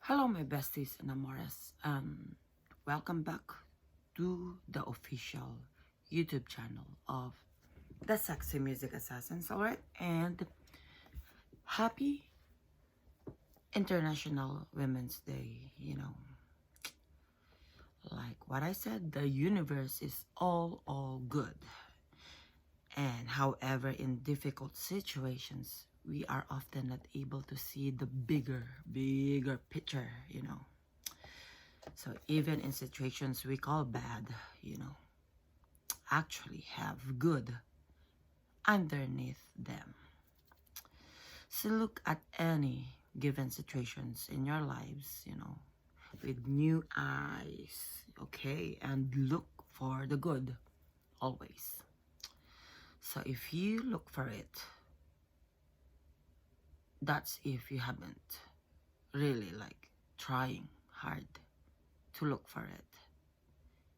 Hello, my besties and amores. Welcome back to the official YouTube channel of the Sexy Music Assassins, alright? And happy International Women's Day. Like what I said, the universe is all good. And however, in difficult situations, we are often not able to see the bigger picture. So even in situations we call bad, actually have good underneath them. So look at any given situations in your lives, with new eyes, okay? And look for the good always. So if you look for it, that's if you haven't really trying hard to look for it.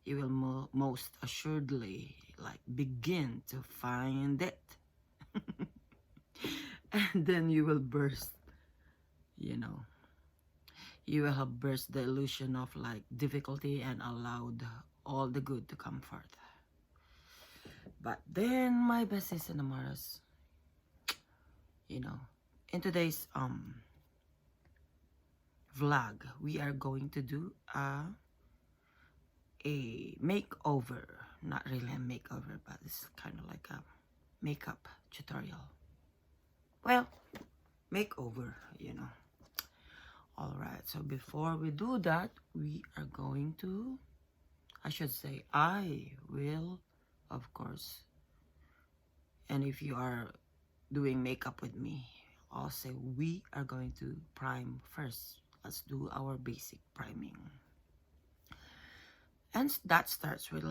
You will most assuredly begin to find it. And then you will burst, you will have burst the illusion of difficulty and allowed all the good to come forth. But then, my besties and amaras, in today's vlog, we are going to do a makeover. Not really a makeover, but it's kind of like a makeup tutorial. Well, makeover, Alright, so before we do that, we are going to, I will, of course, and if you are doing makeup with me, I'll say we are going to prime first. Let's do our basic priming. And that starts with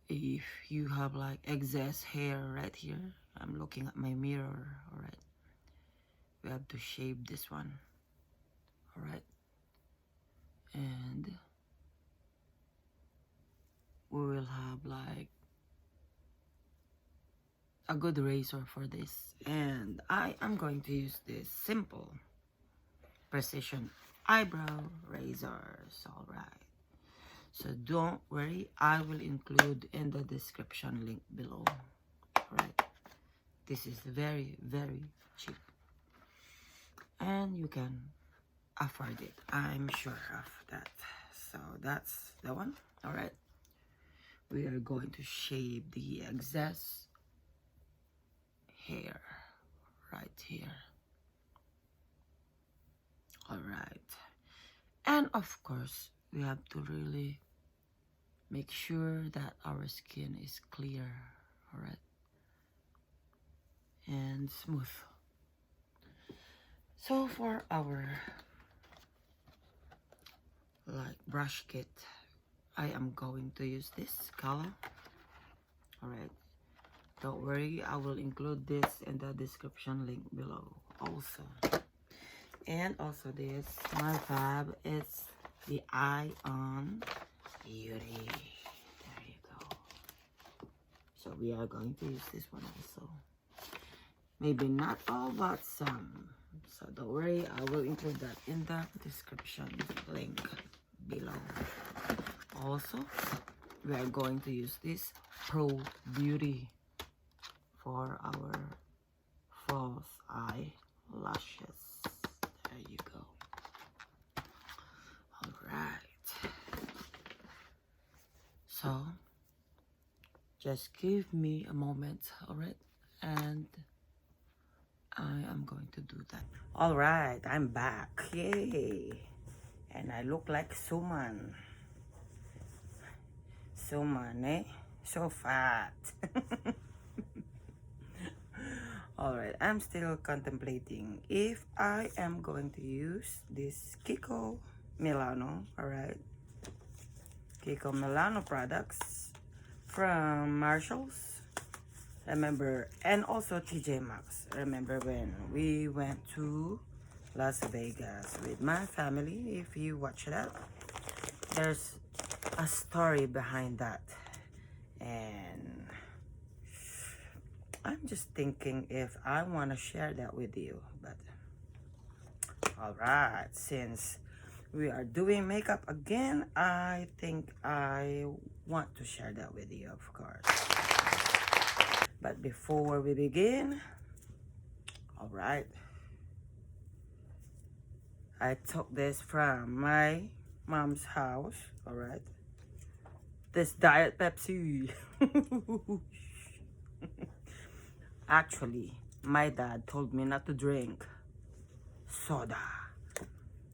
if you have excess hair right here. I'm looking at my mirror, alright? We have to shave this one, alright? And we will have a good razor for this. And I am going to use this simple precision eyebrow razors, alright? So don't worry, I will include in the description link below. Alright, this is very cheap, and you can afford it. I'm sure of that. So that's the one. Alright, we are going to shave the excess hair right here. Alright, and of course we have to really make sure that our skin is clear, alright, and smooth. So for our brush kit, I am going to use this color. Alright, don't worry, I will include this in the description link below also. And also this, my fab, it's the Eye on Beauty. There you go. So we are going to use this one also. Maybe not all, but some. So don't worry, I will include that in the description link below. Also, we are going to use this Pro Beauty for our false eyelashes. There you go. Alright. So, just give me a moment, alright? And I am going to do that. Alright, I'm back. Yay! And I look like Suman. Suman, eh? So fat. Alright, I'm still contemplating if I am going to use this Milano, alright? Milano products from Marshalls. Remember, and also TJ Maxx. Remember when we went to Las Vegas with my family? If you watch that, there's a story behind that. And I'm just thinking if I want to share that with you. But alright, since we are doing makeup again. I think I want to share that with you, of course. But before we begin, all right, I took this from my mom's house. All right, this Diet Pepsi. Actually, my dad told me not to drink soda.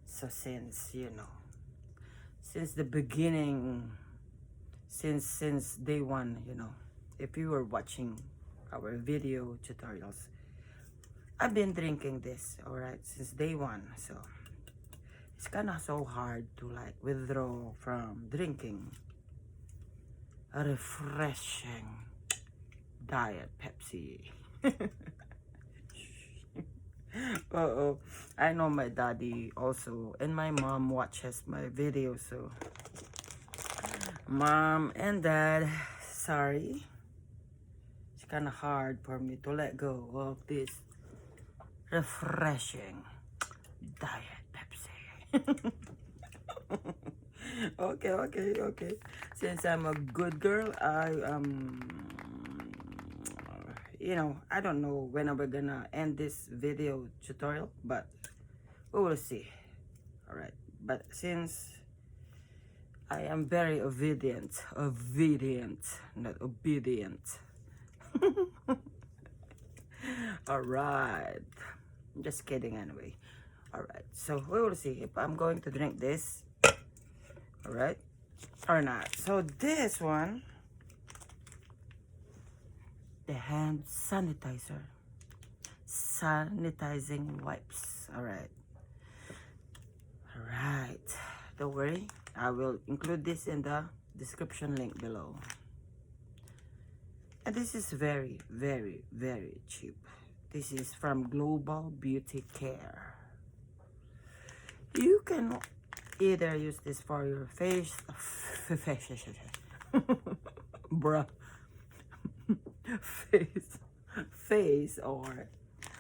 So since, you know, since the beginning, since day one, you know, if you were watching our video tutorials, I've been drinking this, all right, since day one. So it's kind of so hard to like withdraw from drinking a refreshing Diet Pepsi. Uh-oh, I know my daddy also and my mom watches my videos, so mom and dad, sorry, it's kind of hard for me to let go of this refreshing Diet Pepsi. Okay. Since I'm a good girl, you know, I don't know when we're gonna end this video tutorial, but we will see. All right, but since I am very obedient, not obedient. All right, just kidding anyway. All right, so we will see if I'm going to drink this, all right, or not. So this one, the hand sanitizer, sanitizing wipes. All right, don't worry, I will include this in the description link below. And this is very cheap. This is from Global Beauty Care. You can either use this for your face, bruh, face, or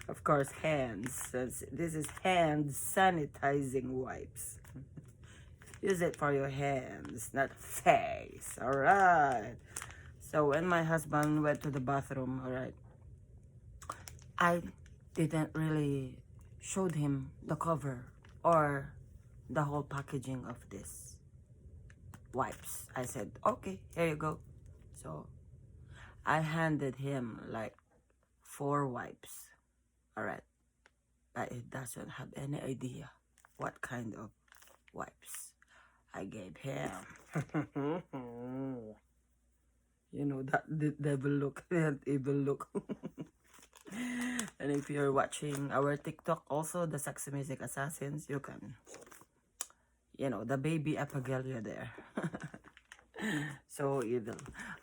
of course hands. This is hand sanitizing wipes. Use it for your hands, not face. All right. So when my husband went to the bathroom, all right, I didn't really showed him the cover or the whole packaging of this wipes. I said, okay, here you go. So I handed him like 4 wipes, all right, but he doesn't have any idea what kind of wipes I gave him. You know, that the devil look, that evil look. And if you're watching our TikTok also, the Sexy Music Assassins, you can, you know, the baby Apagalia there. So evil.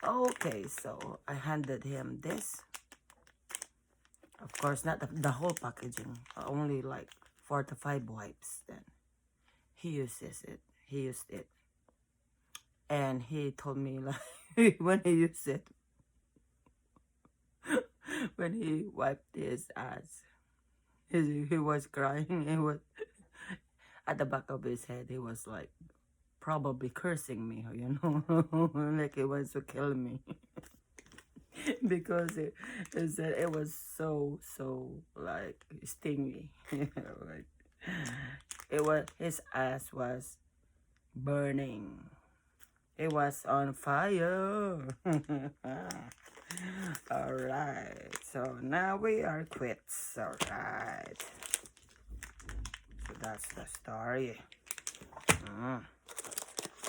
Okay, so I handed him this. Of course, not the whole packaging, only like 4 to 5 wipes. Then he used it, and he told me like when he used it, when he wiped his ass, he was crying. He was at the back of his head. He was like probably cursing me, you know, like he wants to kill me. Because it said it was so like stingy. Like it was, his ass was burning. It was on fire. All right, so now we are quits. All right, so that's the story.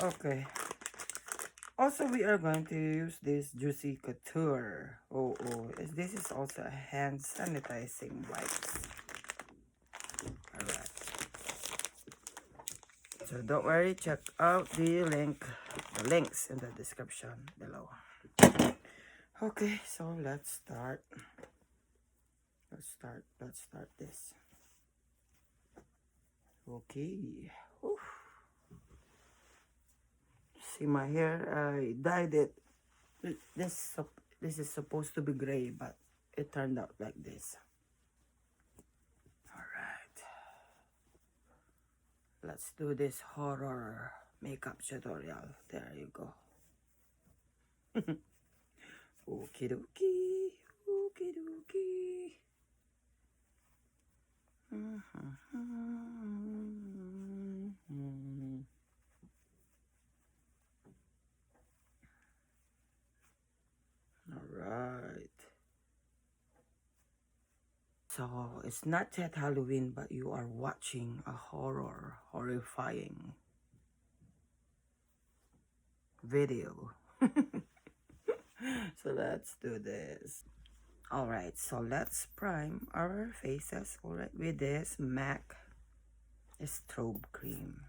Okay, also we are going to use this Juicy Couture. This is also a hand sanitizing wipes. All right, so don't worry, check out the links in the description below. Okay, so let's start this. Okay. Oof. See my hair, I dyed it. This is supposed to be gray, but it turned out like this. All right. Let's do this horror makeup tutorial. There you go. Okie dokie. Okie dokie. All right. So it's not yet Halloween, but you are watching a horrifying video. So let's do this. All right, so let's prime our faces, all right, with this MAC strobe cream.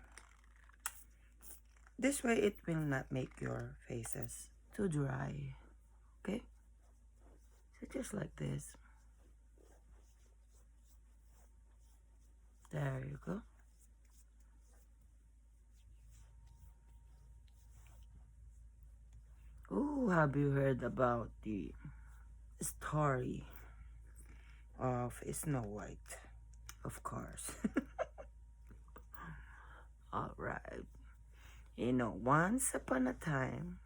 This way it will not make your faces too dry. Okay, so just like this. There you go. Oh, have you heard about the story of Snow White? Of course. All right. You know, once upon a time,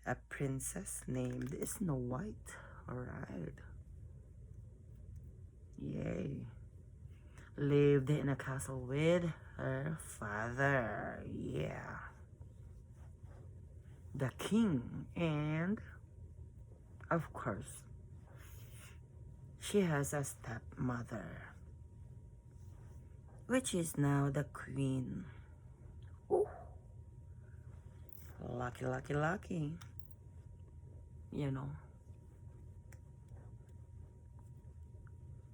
a princess named Snow White. All right. Yay. Lived in a castle with her father. Yeah. The king. And, of course, she has a stepmother, which is now the queen. Ooh. Lucky, lucky, lucky. You know.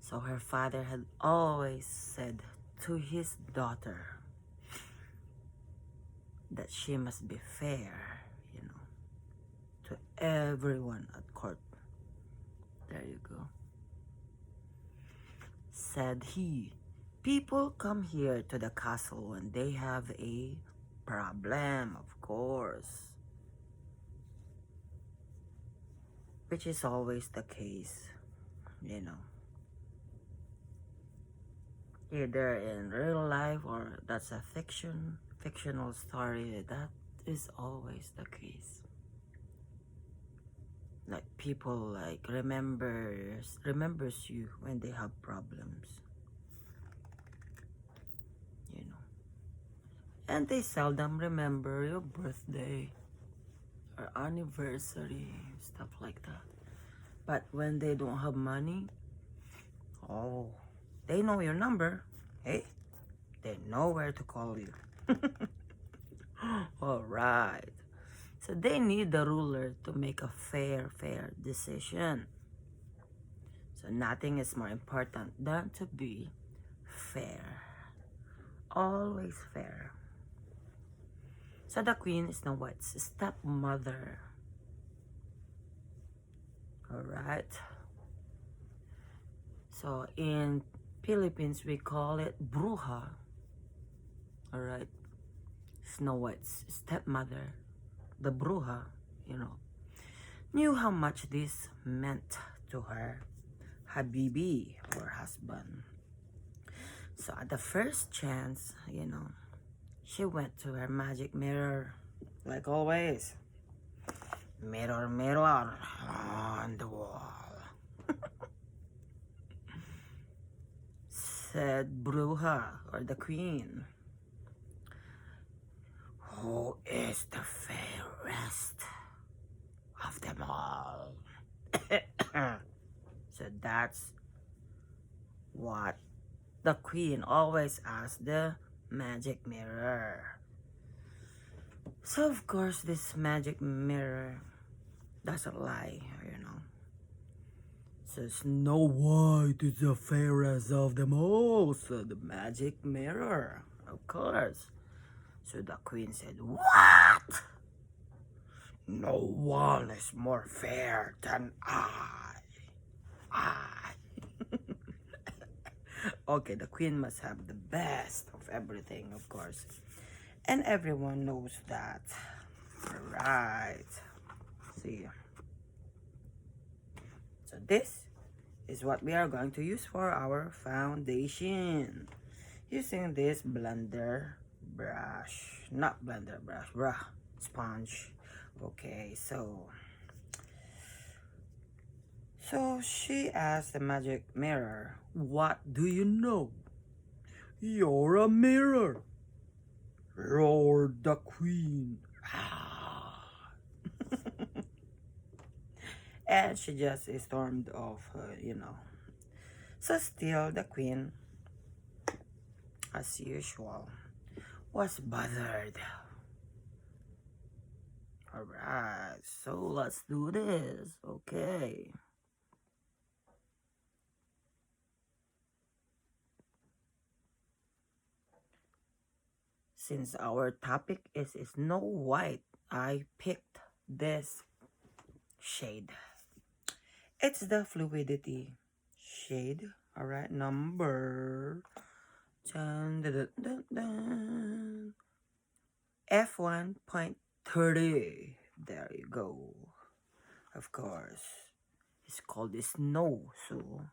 So her father had always said to his daughter that she must be fair, you know, to everyone at court. There you go. Said he, people come here to the castle when they have a problem, of course. Which is always the case, you know. Either in real life or that's a fictional story. That is always the case. Like people like remembers you when they have problems, you know. And they seldom remember your birthday or anniversary, stuff like that. But when they don't have money, oh, they know your number. Hey, they know where to call you. All right. So they need the ruler to make a fair decision. So nothing is more important than to be fair. Always fair. So the queen is Snow White's stepmother. All right. So in Philippines we call it bruja. All right. Snow White's stepmother, the bruja, you know, knew how much this meant to her habibi, or husband. So at the first chance, you know, she went to her magic mirror, like always. Mirror, mirror on the wall. Said bruja, or the queen, who is the fairest of them all? So that's what the queen always asked the magic mirror. So of course this magic mirror doesn't lie, you know. So Snow White is the fairest of them all, said the magic mirror, of course. So the queen said, what? No one is more fair than I. Okay, the queen must have the best of everything, of course. And everyone knows that. Alright. See. So this is what we are going to use for our foundation. using this blender brush, not blender brush, sponge. Okay, so she asked the magic mirror, "What do you know? You're a mirror," roared the queen. Ah. And she just stormed off, So still the queen, as usual, was bothered. Alright, so let's do this. Okay. Since our topic is Snow White, I picked this shade. It's the Fluidity shade. Alright, number dun, dun, dun, dun, F1.30. There you go. Of course, it's called the Snow, so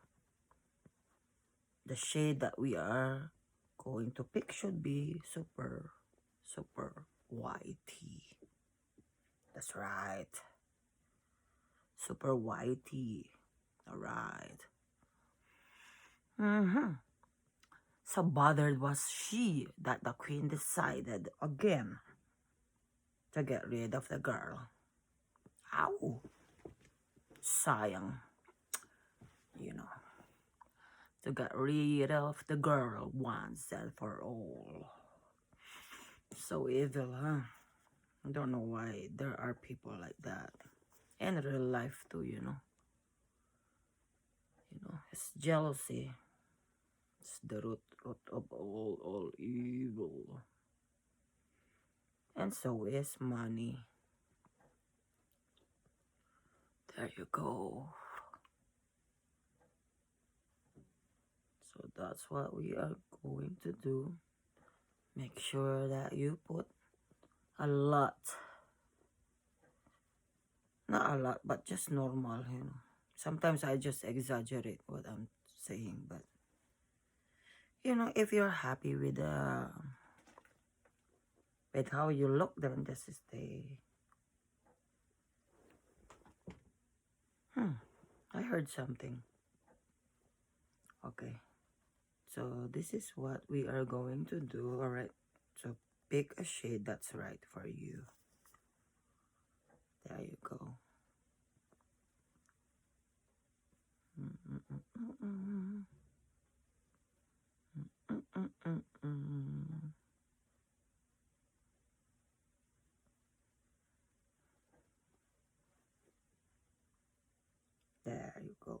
the shade that we are going to pick should be super whitey. That's right, super whitey. All right. So bothered was she that the queen decided again to get rid of the girl. Ow, sayang, to get rid of the girl once and for all. So evil, huh? I don't know why there are people like that. In real life too, it's jealousy. It's the root of all evil. And so is money. There you go. So that's what we are going to do. Make sure that you put a lot. Not a lot, but just normal, Sometimes I just exaggerate what I'm saying, but if you're happy with how you look, then just stay. I heard something. Okay, so this is what we are going to do. All right, so pick a shade that's right for you. There you go. There you go.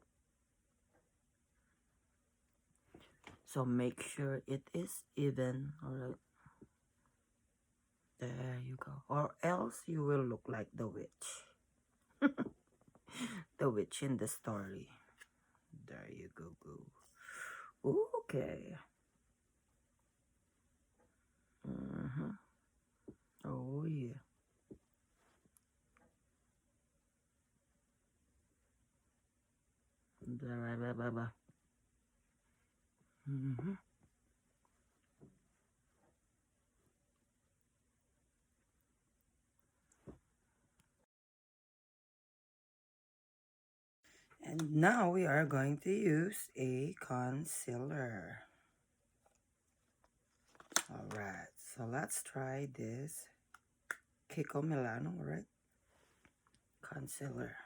So make sure it is even. All right. There you go. Or else you will look like the witch. The witch in the story. There you go. Okay. Oh yeah. Blah. And now we are going to use a concealer. Alright, so let's try this Milano, right? Concealer.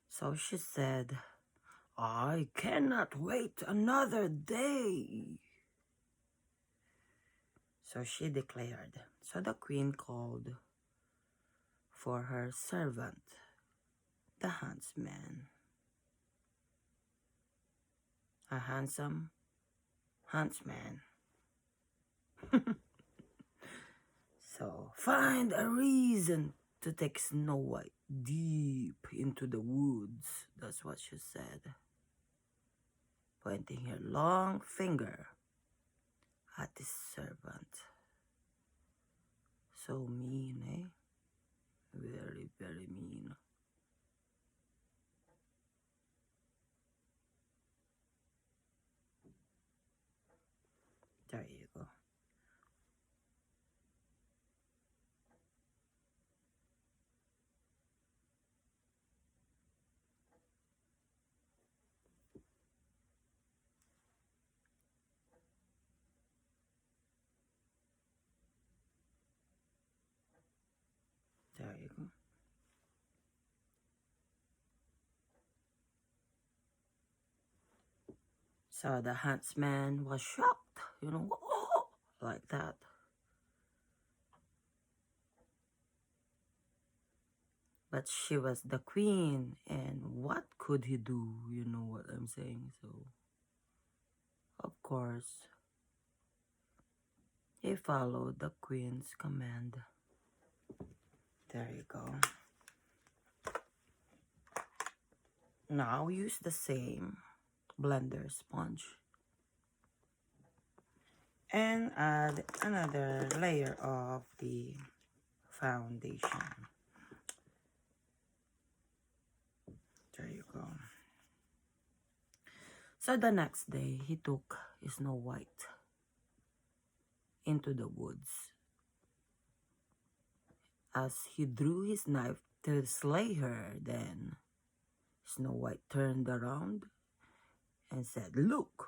So she said, "I cannot wait another day." So she declared. So the queen called for her servant, the huntsman, a handsome huntsman. So find a reason to take Snow White deep into the woods. That's what she said, pointing her long finger at his servant. So mean, eh? Very, very mean. There you go. There you go. So the huntsman was shocked, you know, like that. But she was the queen, and what could he do? You know what I'm saying? So, of course, he followed the queen's command. There you go. Now use the same blender sponge and add another layer of the foundation. There you go. So the next day, he took Snow White into the woods. As he drew his knife to slay her, then Snow White turned around and said, "Look,"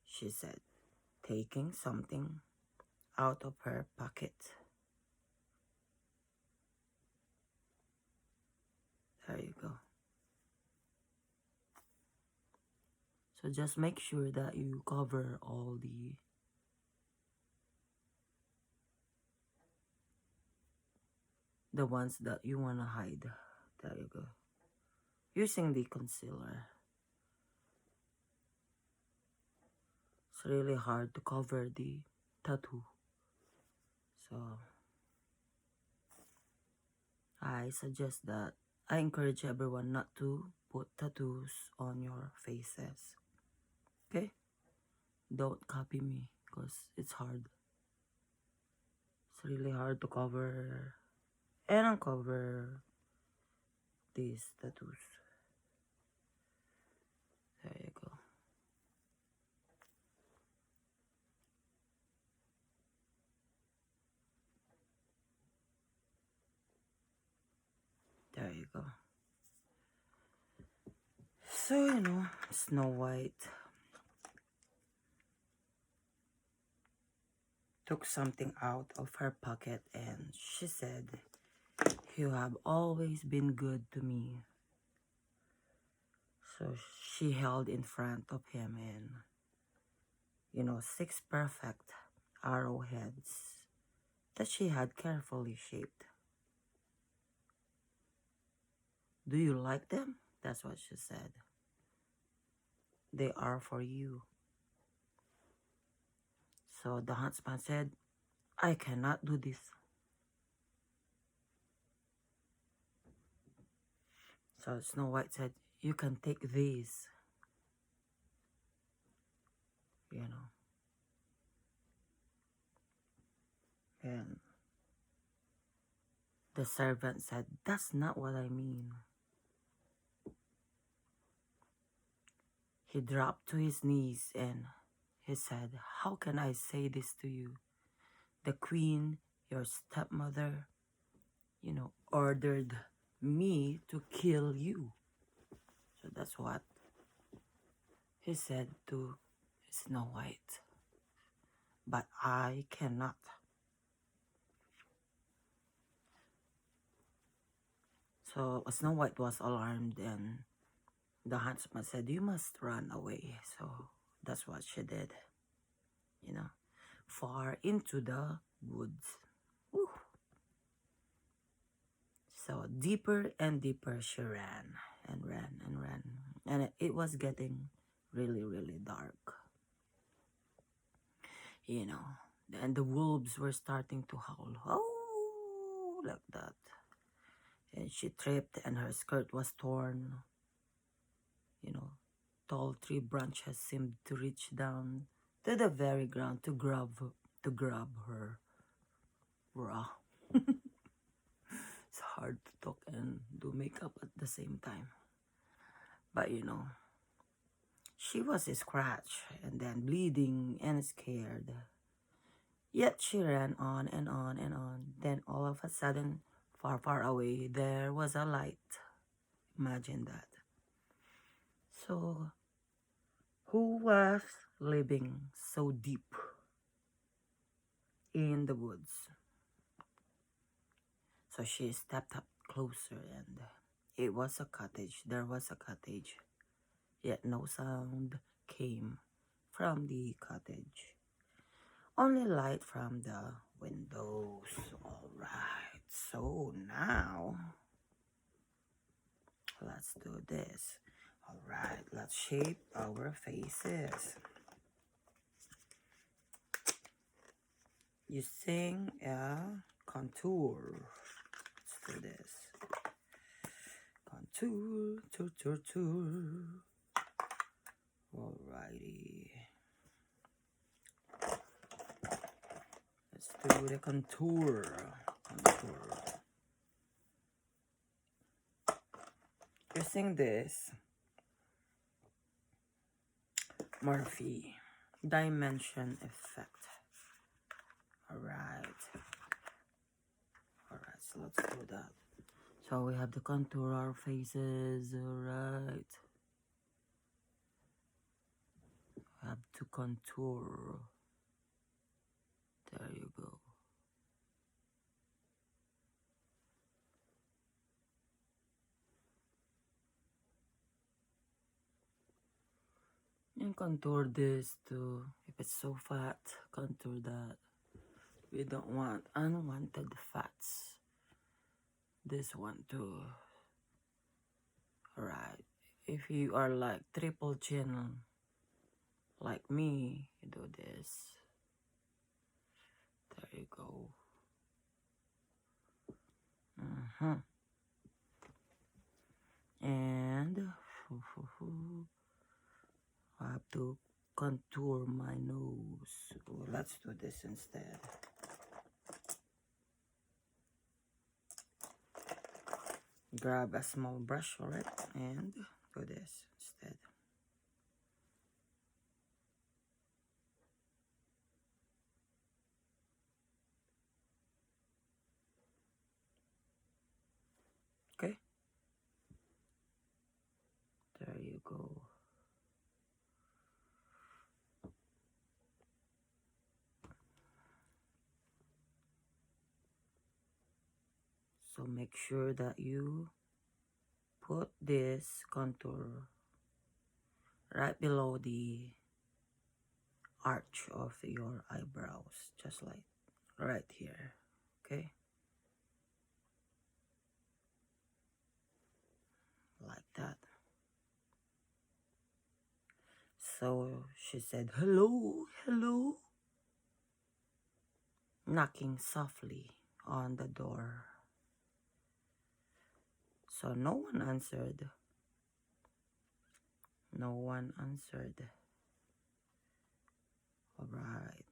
she said, taking something out of her pocket. There you go. So just make sure that you cover all the ones that you want to hide. There you go. Using the concealer. It's really hard to cover the tattoo. So I suggest that I encourage everyone not to put tattoos on your faces. Okay? Don't copy me because it's hard. It's really hard to cover and uncover these tattoos. There you go. There you go. So, you know, Snow White took something out of her pocket and she said, "You have always been good to me." So she held in front of him and, you know, 6 perfect arrowheads that she had carefully shaped. "Do you like them?" That's what she said. "They are for you." So the huntsman said, "I cannot do this." So Snow White said, "You can take these." You know. And the servant said, "That's not what I mean." He dropped to his knees and he said, "How can I say this to you? The queen, your stepmother, you know, ordered me to kill you." So that's what he said to Snow White. "But I cannot." So Snow White was alarmed and the huntsman said, "You must run away." So that's what she did, you know. far into the woods. Woo. So deeper and deeper she ran and ran and ran. And it was getting really, really dark. You know, and the wolves were starting to howl. Oh, like that. And she tripped and her skirt was torn. You know, tall tree branches seemed to reach down to the very ground to grab her bra. It's hard to talk and do makeup at the same time. But you know, she was scratched and then bleeding and scared. Yet she ran on and on and on. Then all of a sudden, far, far away, there was a light. Imagine that. So, who was living so deep in the woods? So she stepped up closer and it was a cottage. There was a cottage. Yet no sound came from the cottage. Only light from the windows. Alright, so now let's do this. Alright, let's shape our faces. Using a contour. Let's do this. Contour, tour. Alrighty. Let's do the contour. Using this Murphy dimension effect. Alright, so let's do that. So we have to contour our faces. Alright, we have to contour. There you go. And contour this too. If it's so fat, contour that. We don't want unwanted fats. This one too. Alright. If you are like triple chin like me, you do this. There you go. And I have to contour my nose. Oh, let's do this instead. Grab a small brush for it and do this instead. Okay. There you go. So make sure that you put this contour right below the arch of your eyebrows, just like right here. Okay, like that. So she said, hello, hello, knocking softly on the door. So no one answered. No one answered. All right.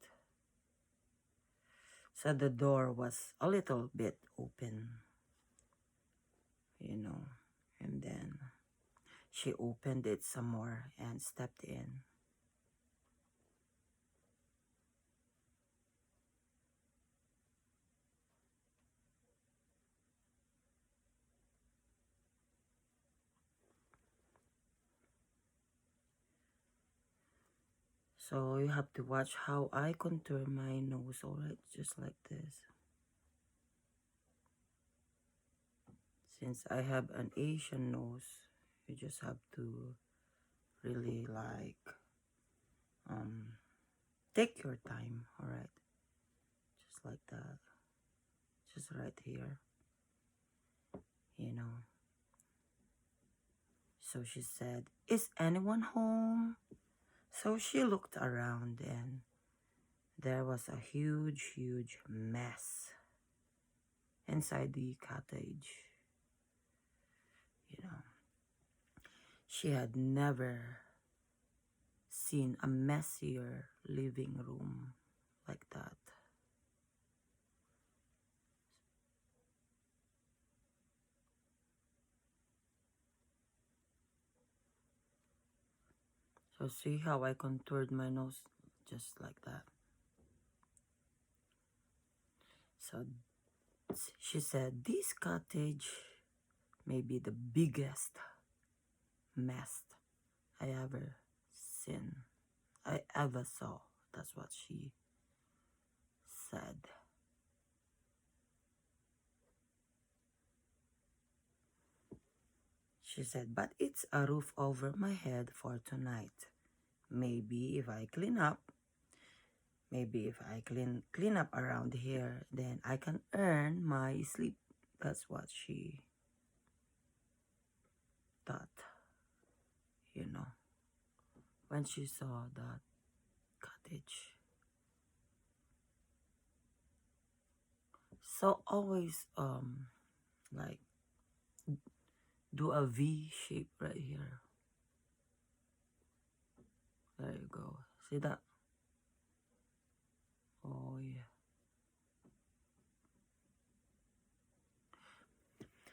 So the door was a little bit open, you know, and then she opened it some more and stepped in. So you have to watch how I contour my nose, alright? Just like this. Since I have an Asian nose, you just have to really like Take your time, all right? Just like that. Just right here, you know. So she said, "Is anyone home?" So she looked around and there was a huge, huge mess inside the cottage. You know, she had never seen a messier living room like that. So see how I contoured my nose just like that. So she said, "This cottage may be the biggest mess I ever seen. I ever saw." That's what she said. She said, "But it's a roof over my head for tonight. Maybe if I clean up, clean up around here, then I can earn my sleep." That's what she thought, you know, when she saw that cottage. So always like do a V shape right here. There you go. See that? Oh yeah.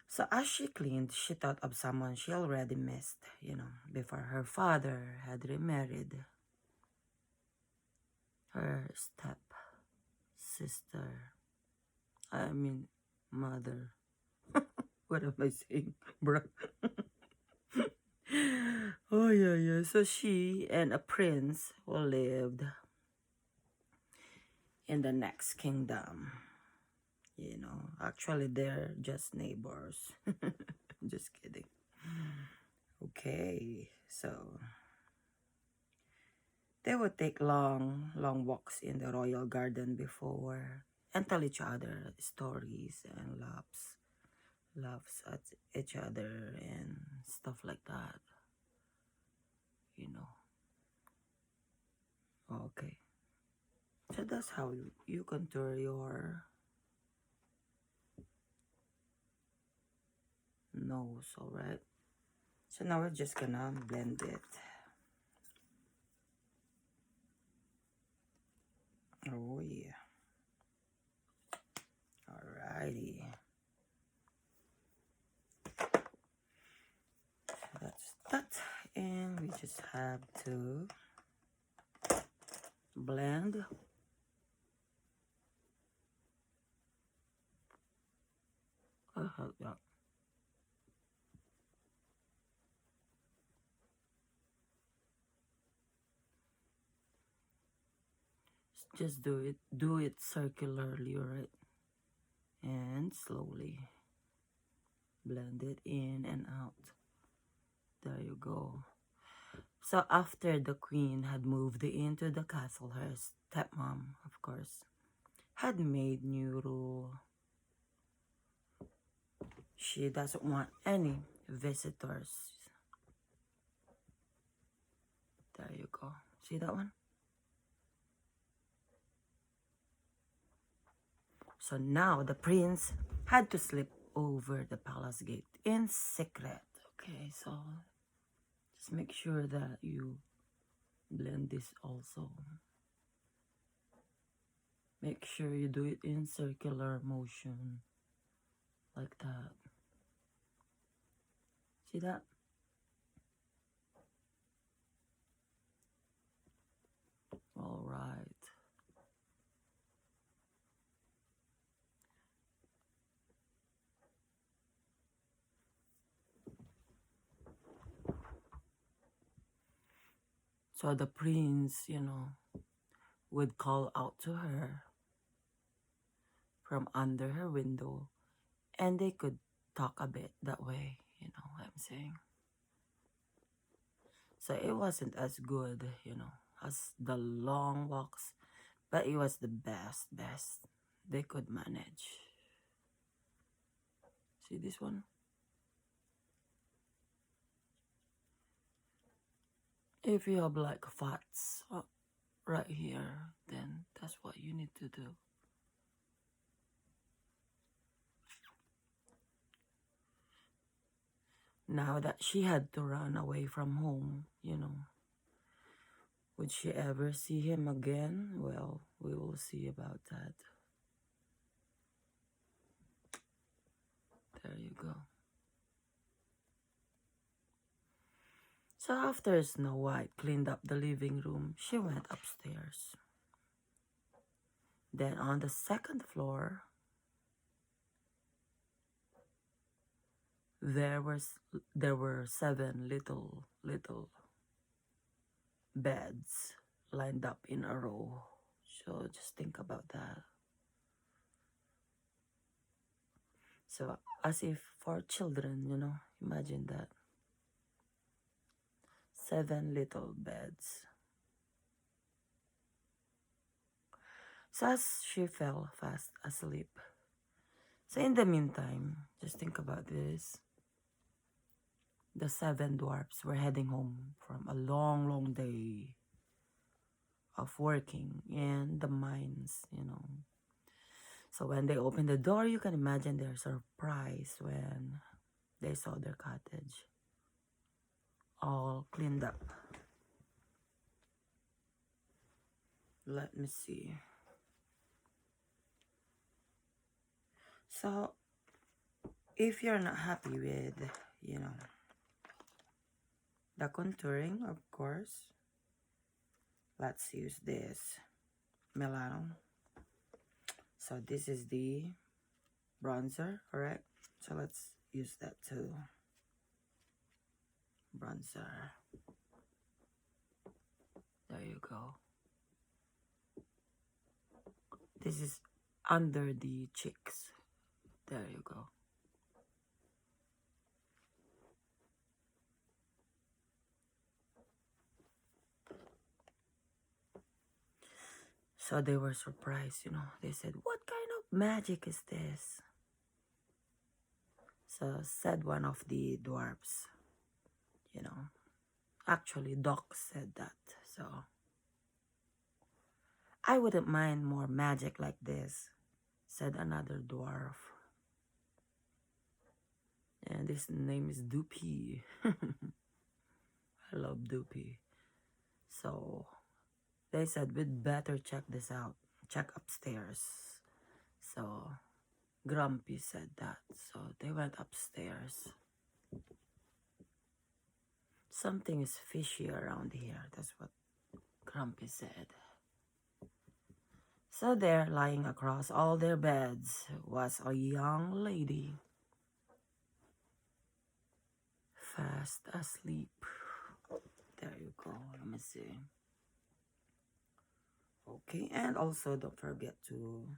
So as she cleaned, she thought of someone she already missed, you know, before her father had remarried her step sister. I mean, mother. What am I saying, bro? Oh yeah, yeah. So she and a prince who lived in the next kingdom. You know, actually they're just neighbors. Just kidding. Okay, so they would take long, long walks in the royal garden before and tell each other stories and laughs at each other and stuff like that. You know. Okay. So that's how you contour your nose, alright? So now we're just gonna blend it. Oh yeah. Alrighty. So that's that. And we just have to blend. Yeah. Just do it circularly, right? And slowly blend it in and out. There you go. So after the queen had moved into the castle, her stepmom, of course, had made new rule. She doesn't want any visitors. There you go. See that one? So now the prince had to slip over the palace gate in secret. Okay, so just make sure that you blend this also. Make sure you do it in circular motion. Like that. See that? All right. So the prince, you know, would call out to her from under her window and they could talk a bit that way, you know what I'm saying? So it wasn't as good, you know, has the long walks, but it was the best they could manage. See this one? If you have like fats right here, then that's what you need to do. Now that she had to run away from home, you know, would she ever see him again? Well, we will see about that. There you go. So after Snow White cleaned up the living room, she went upstairs. Then on the second floor, there were 7 little beds lined up in a row. So just think about that. So as if for children, you know, imagine that. 7 little beds. So as she fell fast asleep. So in the meantime, just think about this. The 7 dwarfs were heading home from a long day of working in the mines, you know. So when they opened the door, you can imagine their surprise when they saw their cottage all cleaned up. Let me see. So if you're not happy with, you know, the contouring, of course, let's use this Milano. So this is the bronzer, correct? So let's use that too. Bronzer. There you go. This is under the cheeks. There you go. So they were surprised, you know. They said, "What kind of magic is this?" So said one of the dwarves, you know. Actually, Doc said that. So I wouldn't mind more magic like this, said another dwarf. And his name is Doopy. I love Doopy. So they said we'd better check this out. Check upstairs. So Grumpy said that. So they went upstairs. Something is fishy around here. That's what Grumpy said. So there, lying across all their beds, was a young lady, fast asleep. There you go. Let me see. Okay, and also don't forget to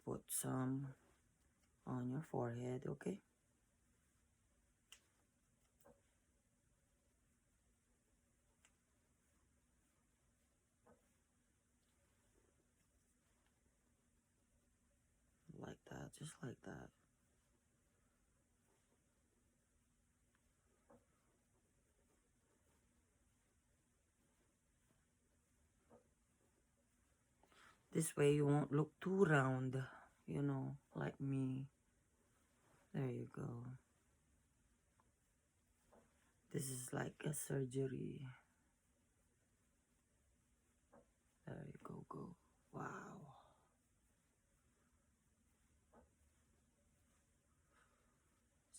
put some on your forehead, okay? Like that, just like that. This way you won't look too round, you know, like me. There you go. This is like a surgery. There you go. Wow.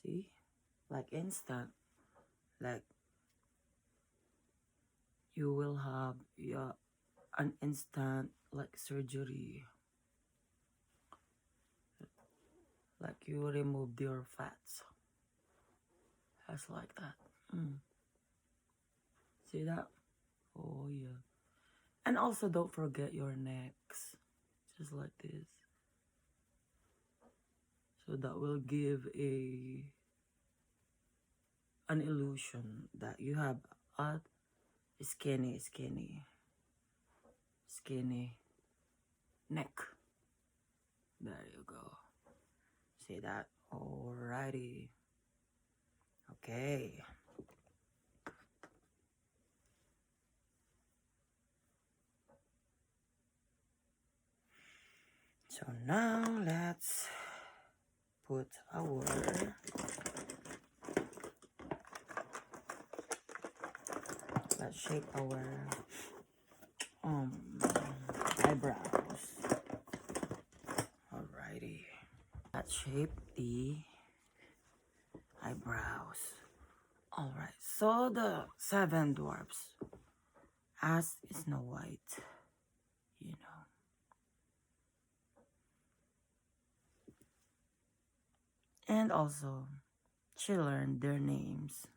See? Like instant. Like you will have an instant like surgery. Like you removed your fats. Just like that. See that? Oh yeah. And also don't forget your necks. Just like this. So that will give an illusion that you have What? Skinny, skinny, skinny neck. There you go. See that? Alrighty. Okay. So now let's put our let's shape our eyebrows. Alrighty. Let's shape the eyebrows. Alright, so the 7 dwarfs as Snow White, you know. And also, she learned their names.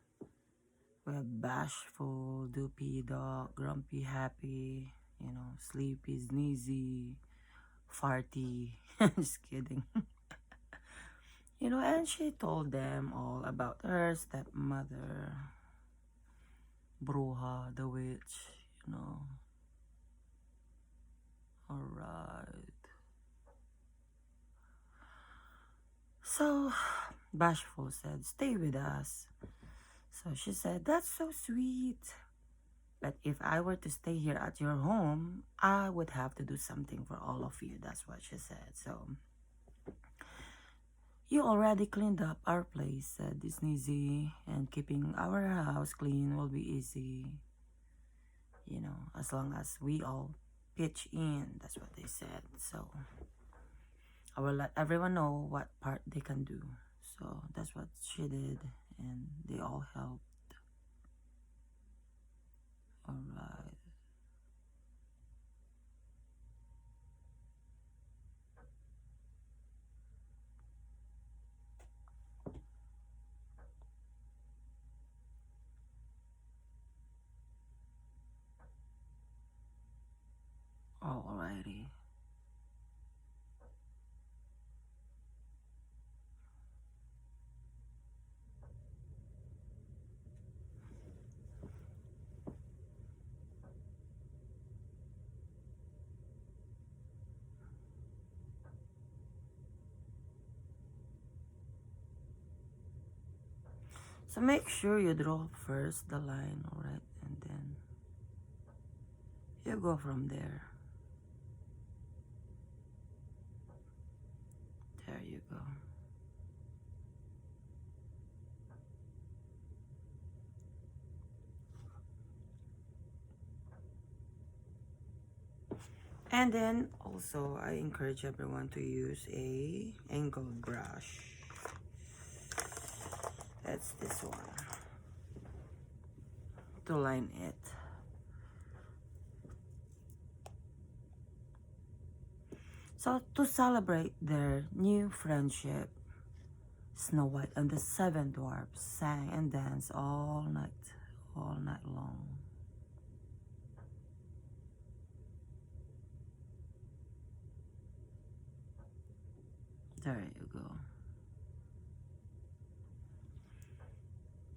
We have Bashful, Doopy Dog, Grumpy Happy, you know, Sleepy, Sneezy, Farty. Just kidding. You know, and she told them all about her stepmother, Bruja, the witch, you know. Alright. So, Bashful said, stay with us. So she said, that's so sweet. But if I were to stay here at your home, I would have to do something for all of you. That's what she said. So, you already cleaned up our place, said Sneezy, and keeping our house clean will be easy. You know, as long as we all pitch in. That's what they said. So, I will let everyone know what part they can do. So, that's what she did, and they all helped. Alright. Alrighty. So make sure you draw first the line, alright, and then you go from there. There you go. And then also I encourage everyone to use a angled brush. That's this one. To line it. So to celebrate their new friendship, Snow White and the 7 dwarfs sang and danced all night long. There you go.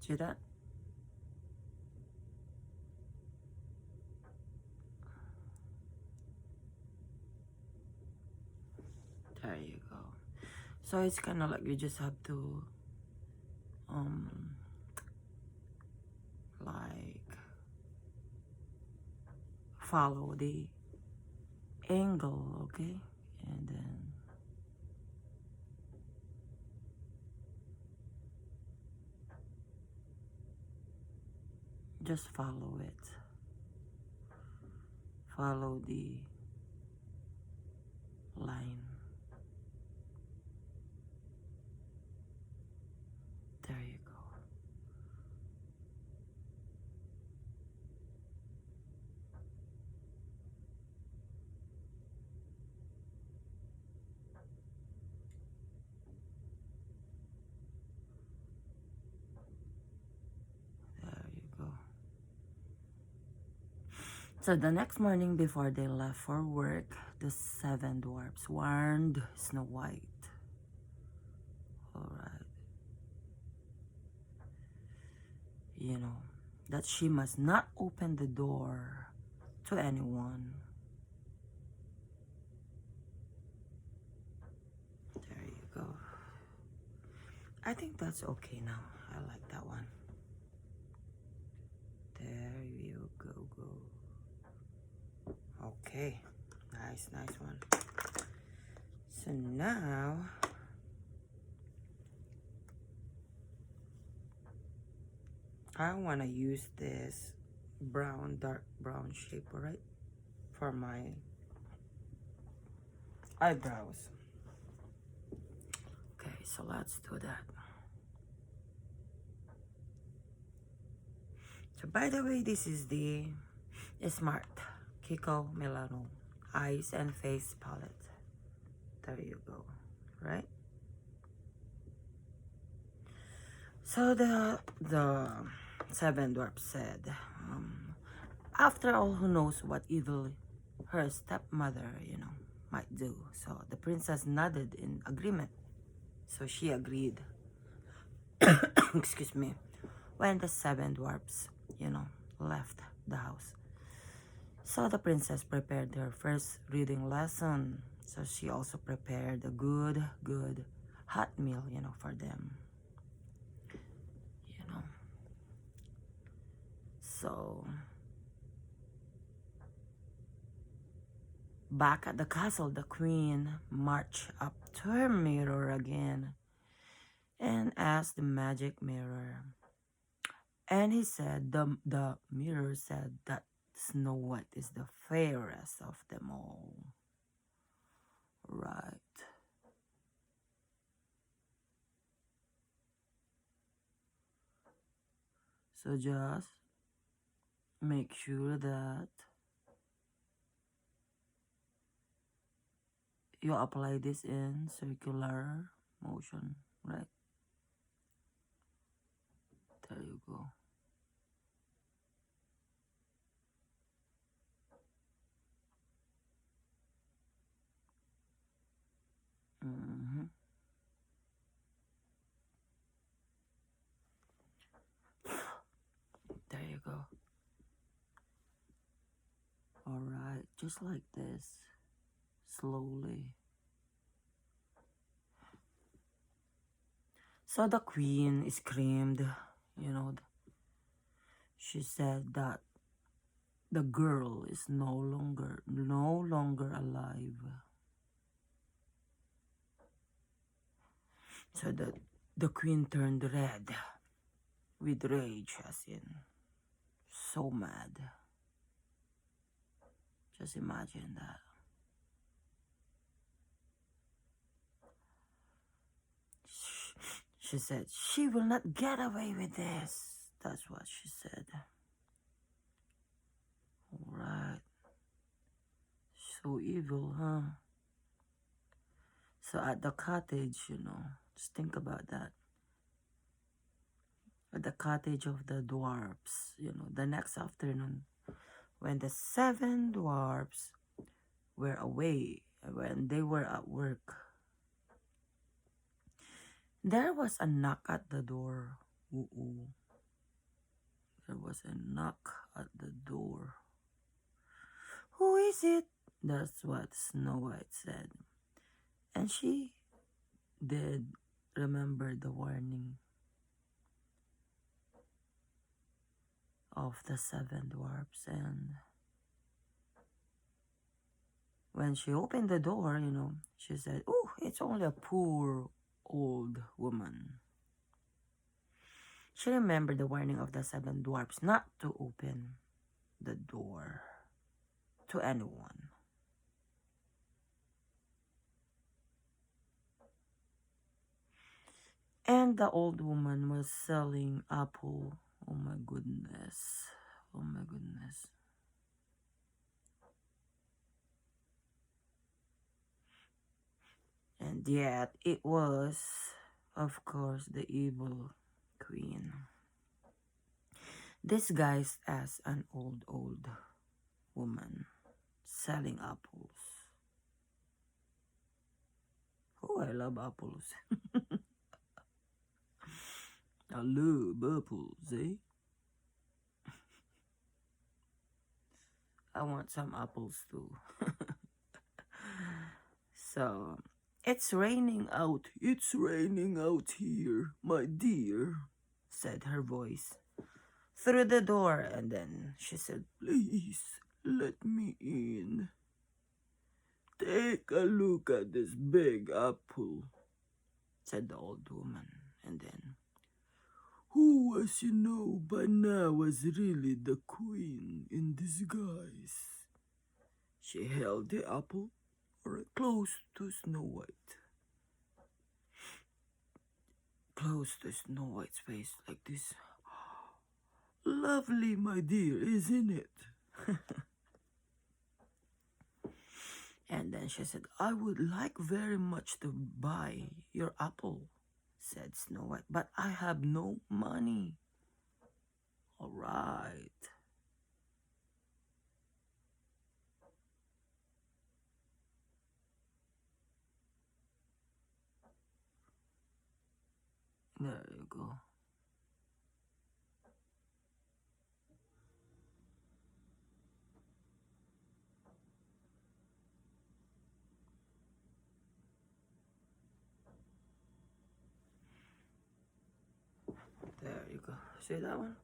See that? There you go. So it's kind of like you just have to like follow the angle, okay? And then just follow it. Follow the line. There you go. There you go. So the next morning before they left for work, the 7 dwarfs warned Snow White. Alright. You know, that she must not open the door to anyone. There you go. I think that's okay now. I like that one. There you go. Okay. Nice one. So now I want to use this dark brown shape, right, for my eyebrows. Okay, so let's do that. So by the way, this is the Smart Kiko Milano Eyes and Face Palette. There you go, right? So the seven dwarfs said, after all, who knows what evil her stepmother, might do. So the princess nodded in agreement. So she agreed. Excuse me. When the seven dwarfs, left the house. So the princess prepared her first reading lesson. So she also prepared a good hot meal, for them. So back at the castle, the queen marched up to her mirror again and asked the magic mirror. And he said, the mirror said that Snow White is the fairest of them all. Right. So just make sure that you apply this in circular motion, right? There you go. There you go. All right, just like this, slowly. So the queen screamed, she said that the girl is no longer alive. So the queen turned red with rage, as in so mad. Just imagine that. She said, she will not get away with this. That's what she said. Alright. So evil, huh? So at the cottage, just think about that. At the cottage of the dwarves, the next afternoon, when the seven dwarves were away, when they were at work, there was a knock at the door. Ooh. There was a knock at the door. Who is it? That's what Snow White said. And she did remember the warning of the seven dwarfs. And when she opened the door, she said, oh, it's only a poor old woman. She remembered the warning of the seven dwarfs not to open the door to anyone. And the old woman was selling apple. Oh my goodness. Oh my goodness. And yet it was, of course, the evil queen, disguised as an old woman selling apples. Oh, I love apples. I love apples, eh? I want some apples too. So, it's raining out. It's raining out here, my dear, said her voice through the door, and then she said, please let me in. Take a look at this big apple, said the old woman, and then, who, as you know by now, was really the queen in disguise. She held the apple close to Snow White. Close to Snow White's face like this. Lovely, my dear, isn't it? And then she said, I would like very much to buy your apple, said Snow White, but I have no money. All right. There you go. There you go. See that one?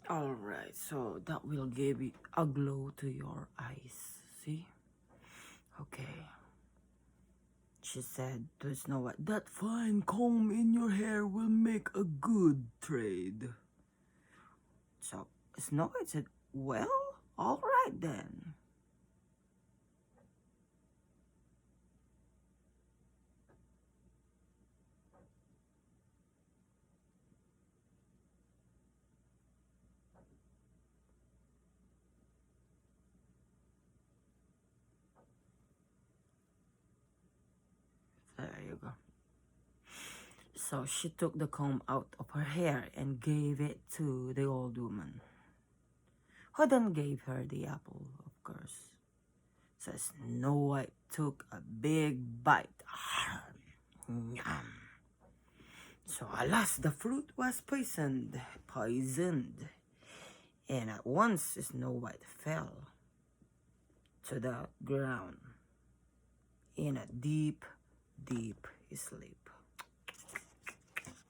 Alright, so that will give it a glow to your eyes. See? Okay. She said to Snow White, that fine comb in your hair will make a good trade. So Snow White said, well, alright then. There you go. So she took the comb out of her hair and gave it to the old woman, who then gave her the apple, of course. So Snow White took a big bite. Yum. So alas, the fruit was poisoned, and at once Snow White fell to the ground in a deep, deep sleep.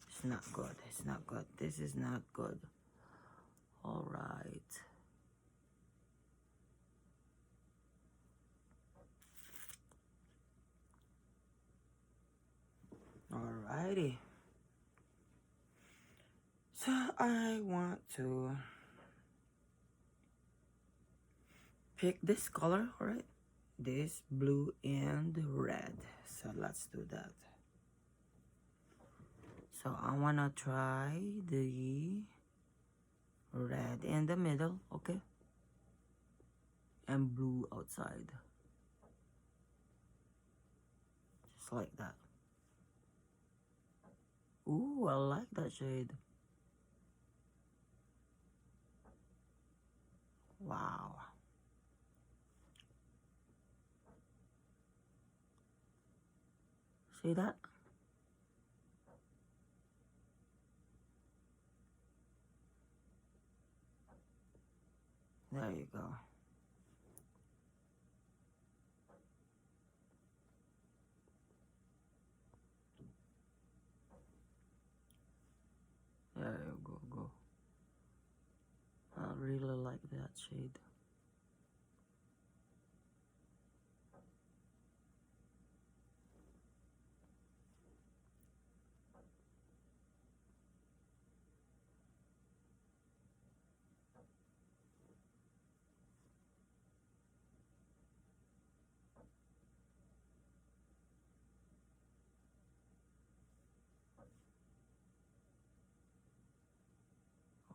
It's not good. It's not good. This is not good. All right. Alrighty. So I want to pick this color, alright? This blue and red. So let's do that. So I wanna try the red in the middle, okay? And blue outside. Just like that. Ooh, I like that shade. Wow. See that? There you go. There you go. I really like that shade.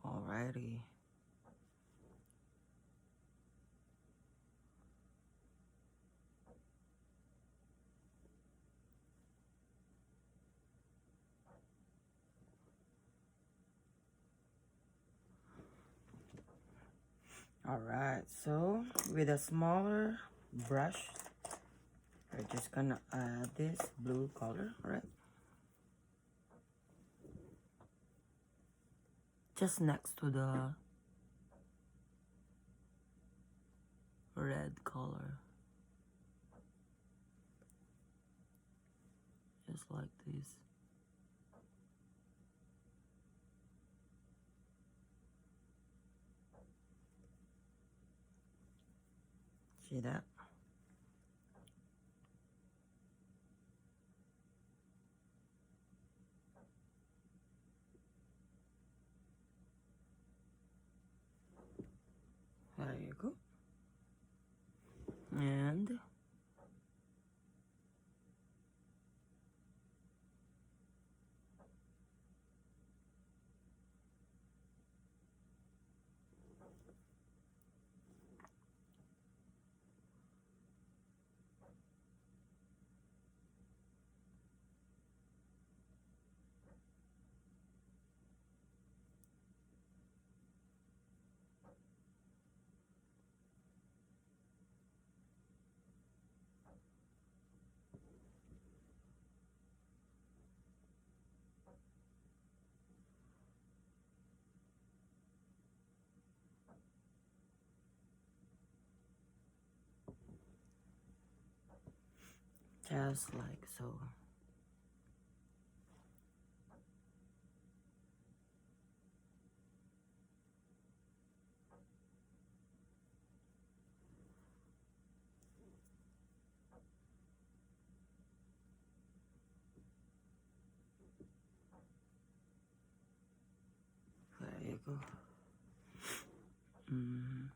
Alrighty. Alright, so with a smaller brush, we're just gonna add this blue color, right? just next to the red color, just like this. See that? There you go. And just like so. There you go. Mm.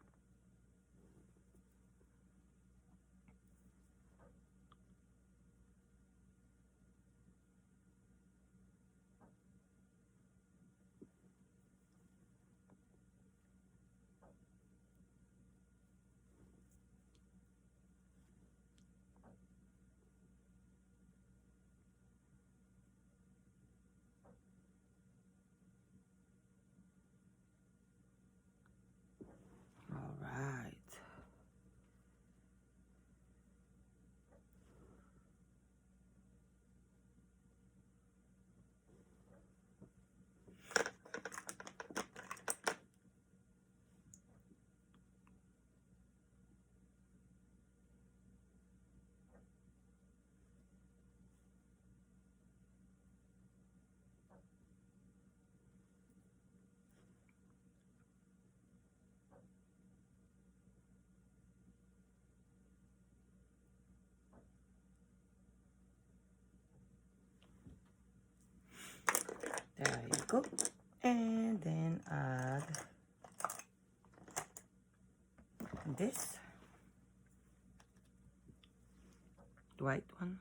All right. There you go. And then add this white one.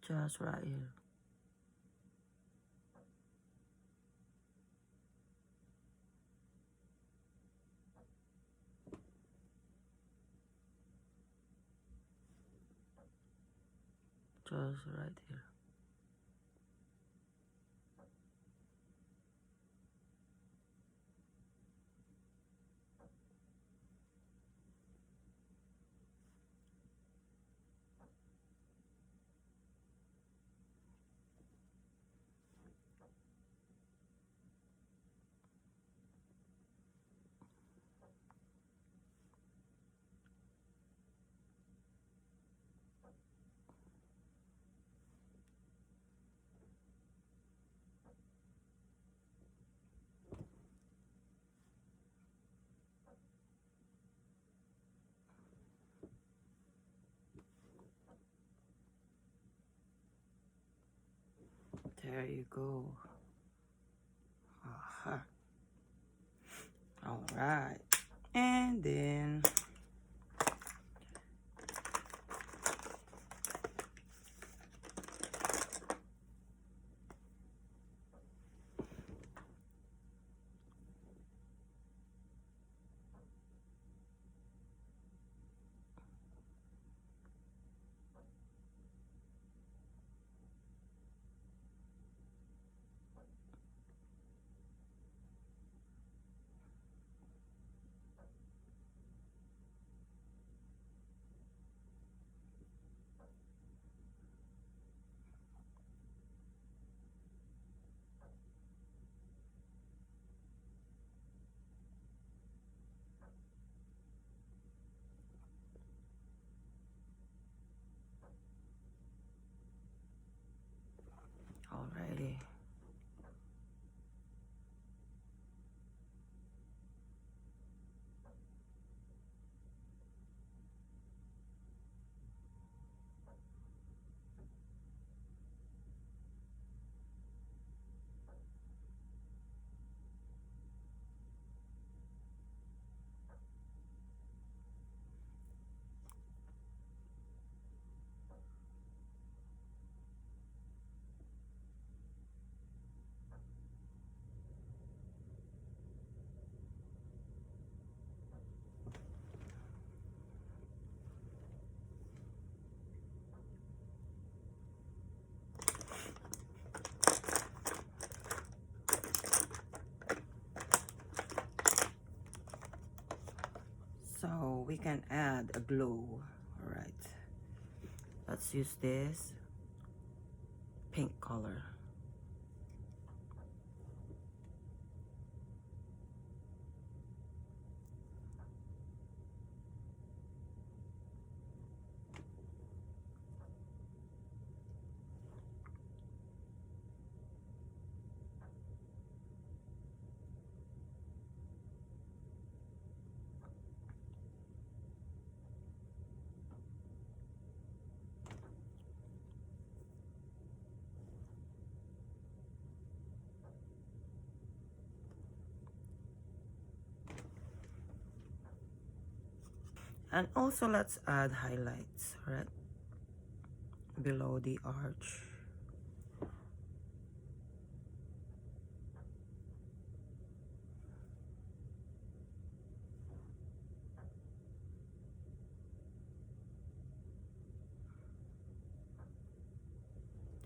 Just right here. Just right here. There you go. All right. And then So we can add a glow. All right, let's use this pink color. And also let's add highlights, right, below the arch.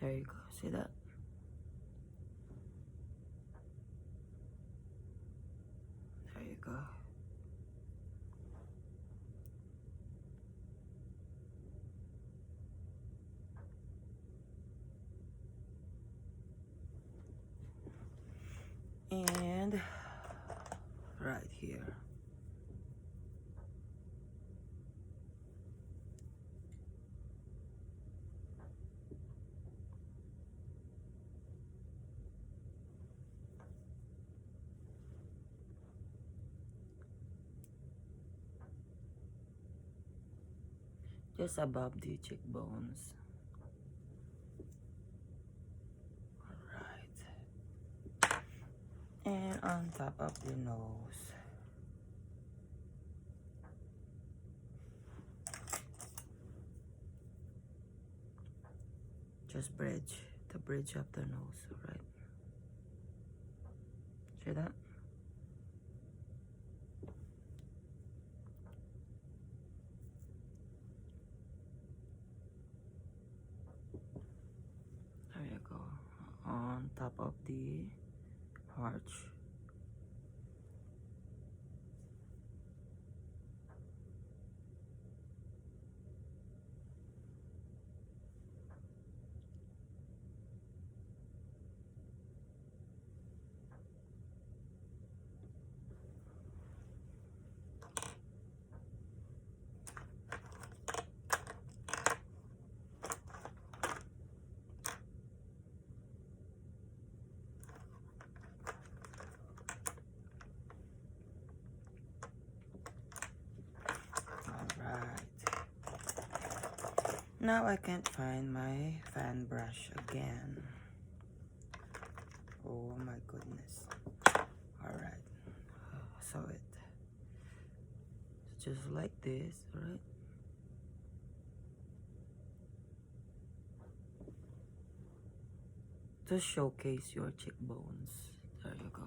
There you go, see that? There you go. And right here. Just above the cheekbones. Alright. And on top of the nose. Just bridge, the bridge of the nose, right? See that? There you go. On top of the arch. Now I can't find my fan brush again. Oh my goodness. Alright. So it's just like this, right? To showcase your cheekbones. There you go.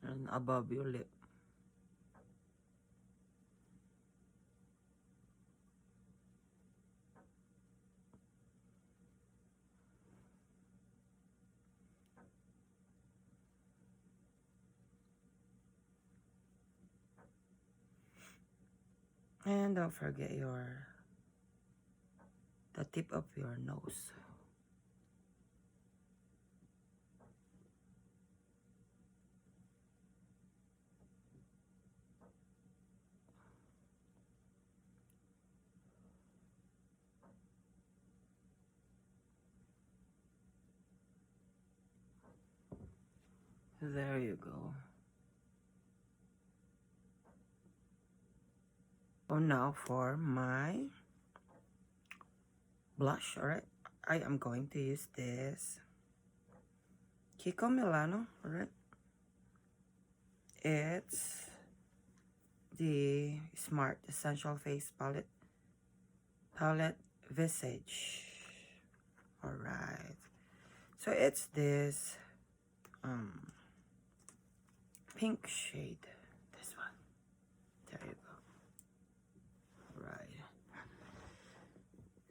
And above your lip. And don't forget the tip of your nose. There you go. So now for my blush, alright? I am going to use this Milano, alright? It's the Smart Essential Face Palette Visage. Alright. So it's this pink shade. This one. There you go. Right.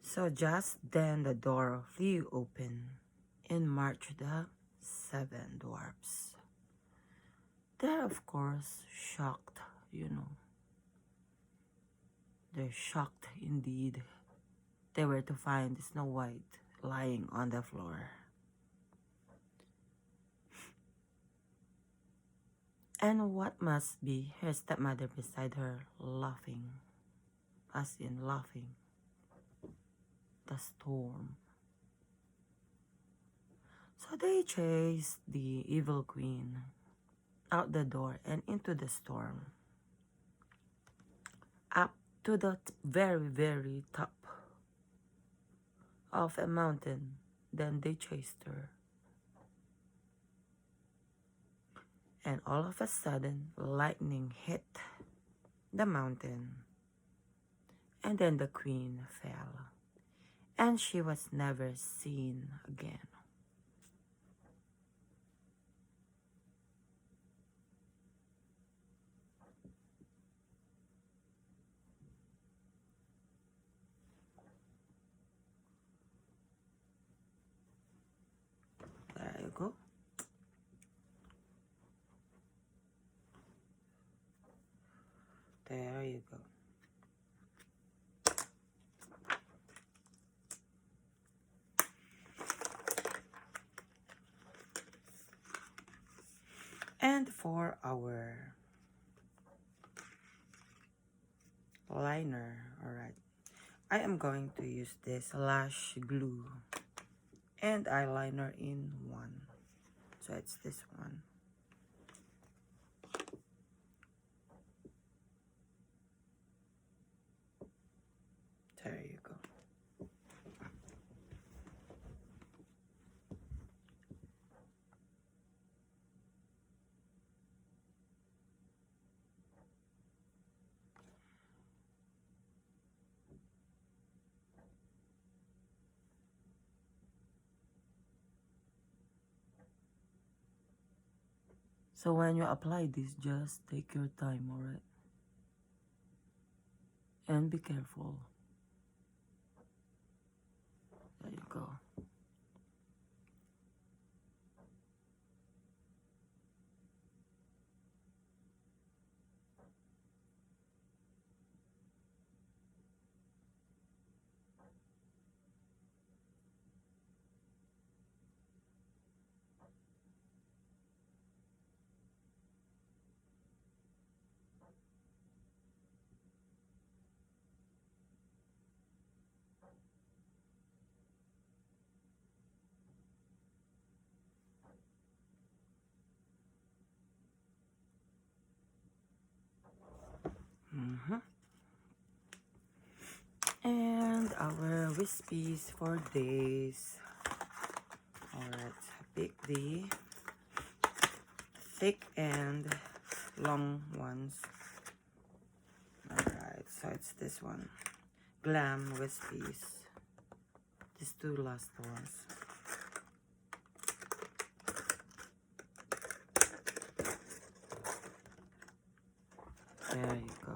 So just then the door flew open and marched the 7 dwarfs. They're of course shocked, you know. They're shocked indeed. They were to find Snow White lying on the floor. And what must be her stepmother beside her, laughing, as in laughing, the storm. So they chased the evil queen out the door and into the storm, up to the very, very top of a mountain. Then they chased her. And all of a sudden, lightning hit the mountain. And then the queen fell. And she was never seen again. There you go. There you go. And for our liner, alright, I am going to use this lash glue and eyeliner in one. So it's this one. There you go. So when you apply this, just take your time, alright? And be careful. There you go. And our wispies for days. Alright, pick the thick and long ones. Alright, so it's this one. Glam wispies. These 2 last ones. There you go.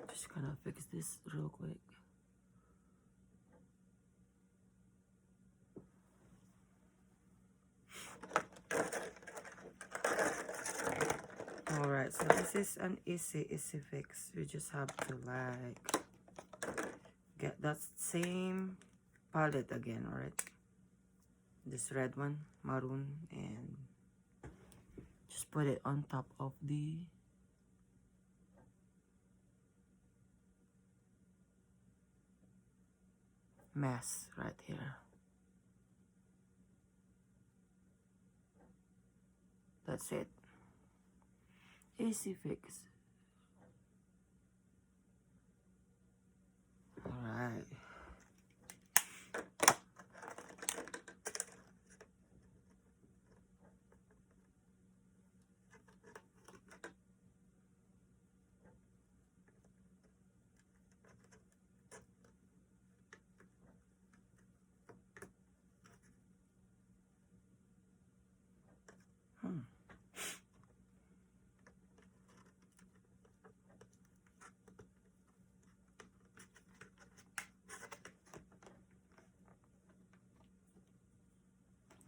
Just gonna fix this real quick. Alright, so this is an easy fix. You just have to like get that same palette again, alright? This red one, maroon, and just put it on top of the mess right here. That's it. Easy fix. Alright.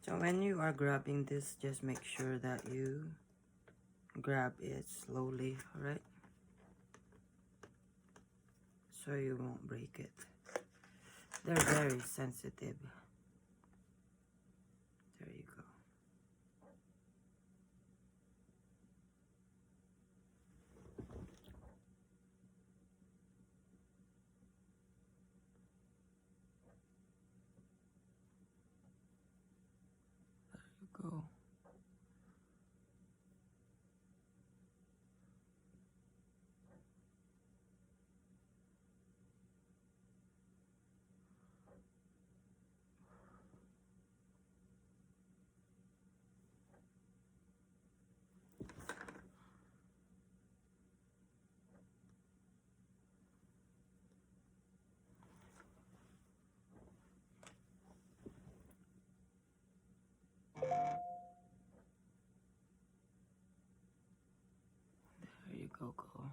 So when you are grabbing this, just make sure that you grab it slowly, alright? So you won't break it. They're very sensitive. There you go. There you go. There you go, go.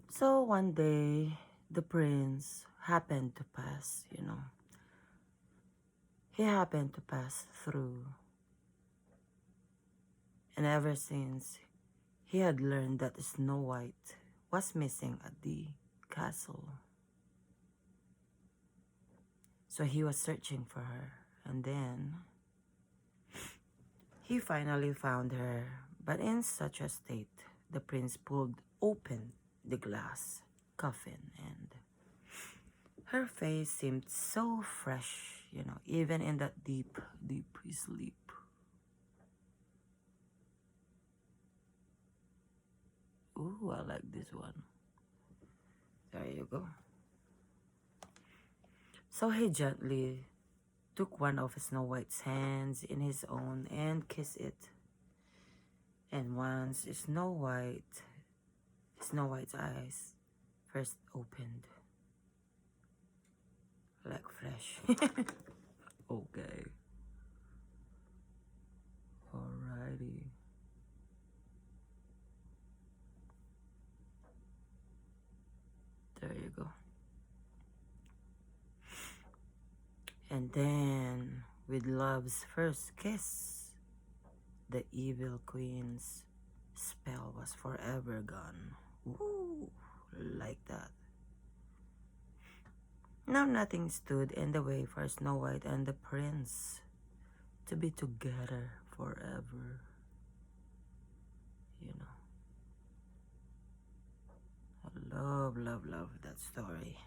So one day, the prince happened to pass, you know. He happened to pass through. And ever since, he had learned that Snow White was missing at the castle. So he was searching for her. And then, he finally found her. But in such a state, the prince pulled open the glass coffin and her face seemed so fresh, you know, even in that deep, deep sleep. Ooh, I like this one. There you go. So he gently took one of Snow White's hands in his own and kissed it. And once Snow White's eyes first opened, like fresh. Okay. Alrighty. There you go. And then, with love's first kiss, the evil queen's spell was forever gone. Ooh, like that. Now nothing stood in the way for Snow White and the prince to be together forever. You know. I love, love, love that story.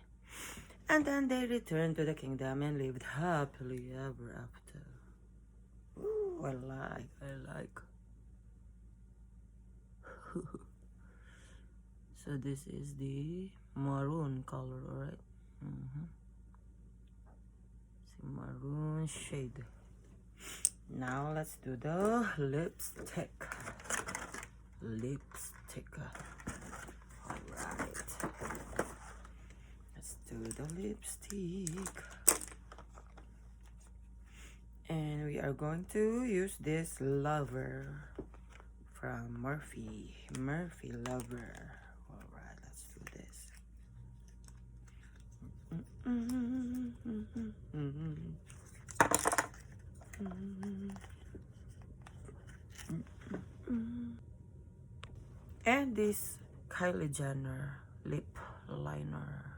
And then they returned to the kingdom and lived happily ever after. Ooh, I like. So this is the maroon color, alright? See, maroon shade. Now let's do the lipstick. Alright. Let's do the lipstick. And we are going to use this Lover from Murphy Lover. Alright, let's do this. And this Kylie Jenner lip liner.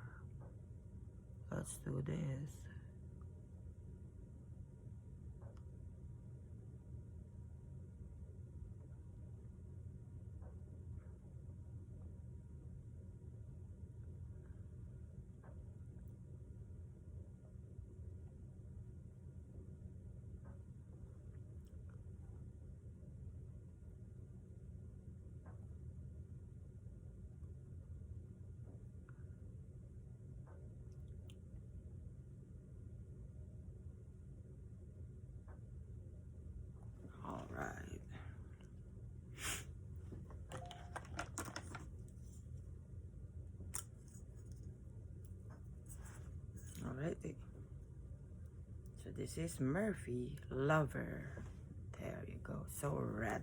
Let's do this. pretty. So this is Murphy Lover. There you go. So red.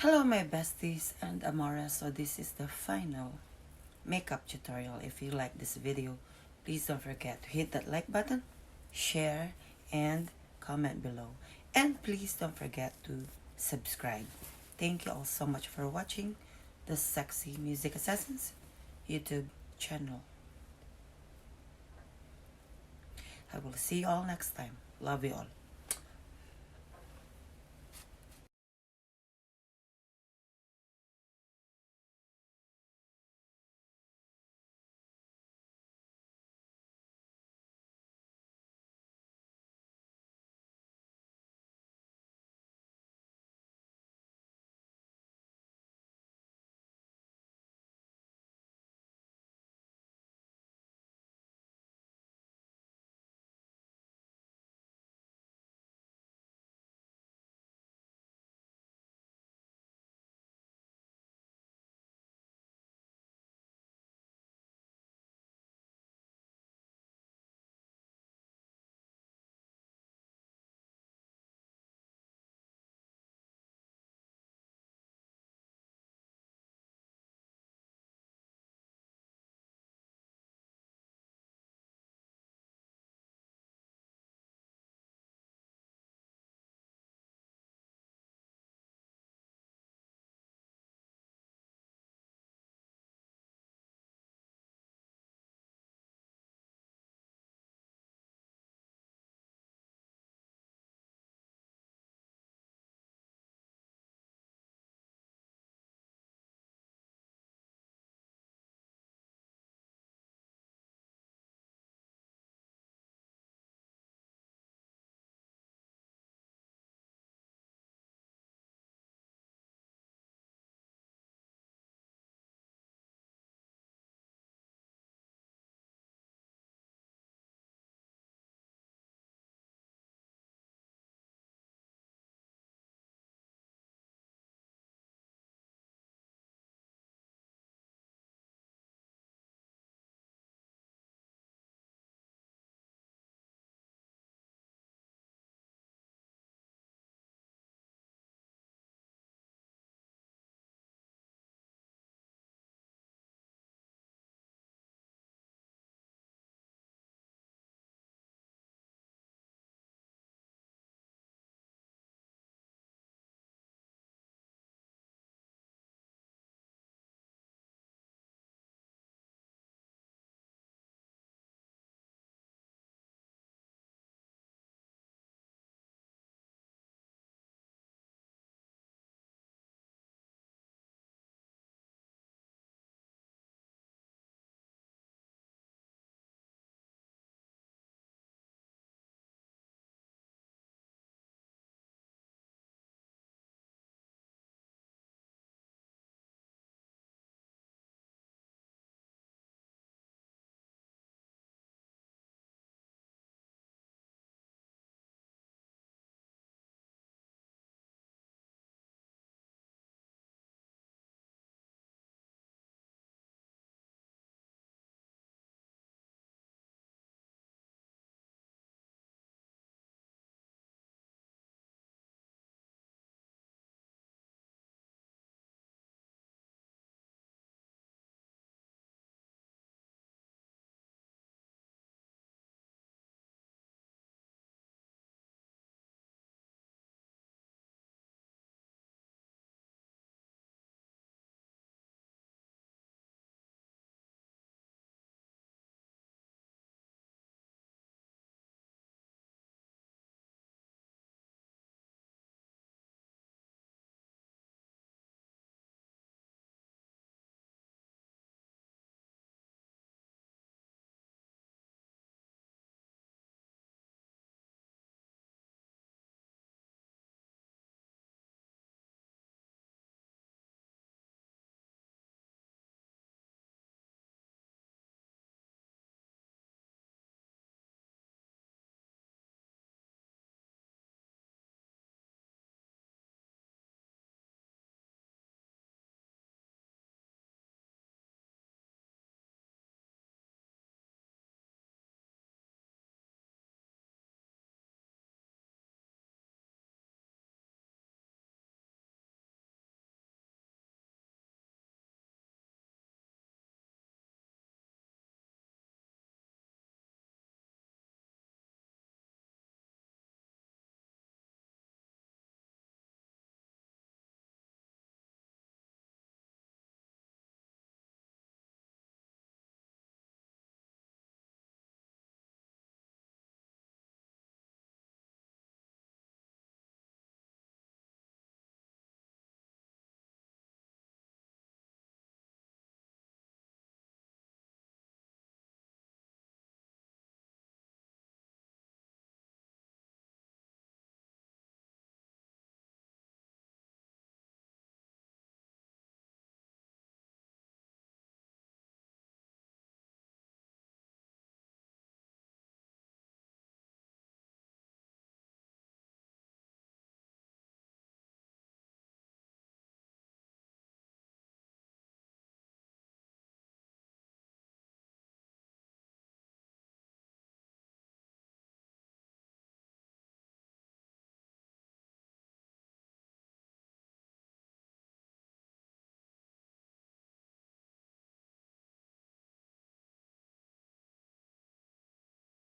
Hello my besties and Amora. So this is the final makeup tutorial. If you like this video, please don't forget to hit that like button, share, and comment below. And please don't forget to subscribe. Thank you all so much for watching the Sexy Music Assassins YouTube channel. I will see you all next time. Love you all.